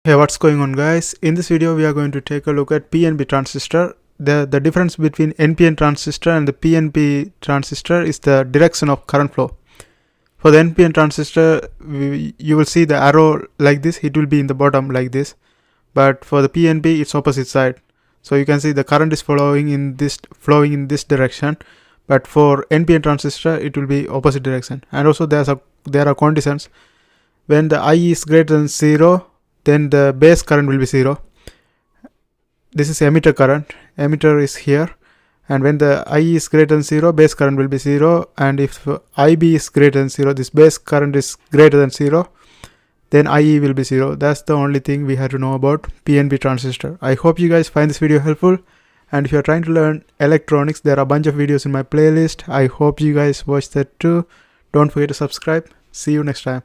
Hey, what's going on, guys? In this video we are going to take a look at PNP transistor. The difference between NPN transistor and the PNP transistor is the direction of current flow. For the NPN transistor, you will see the arrow like this. It will be in the bottom like this, but for the PNP it's opposite side. So you can see the current is flowing in this direction, but for NPN transistor it will be opposite direction. And also there are conditions. When the I is greater than 0, then the base current will be 0. This is emitter current. Emitter is here, and when the I is greater than 0, base current will be 0. And if IB is greater than 0, this base current is greater than 0, then IE will be 0. That's the only thing we have to know about PNP transistor. I hope you guys find this video helpful, and if you are trying to learn electronics, there are a bunch of videos in my playlist. I hope you guys watch that too. Don't forget to subscribe. See you next time.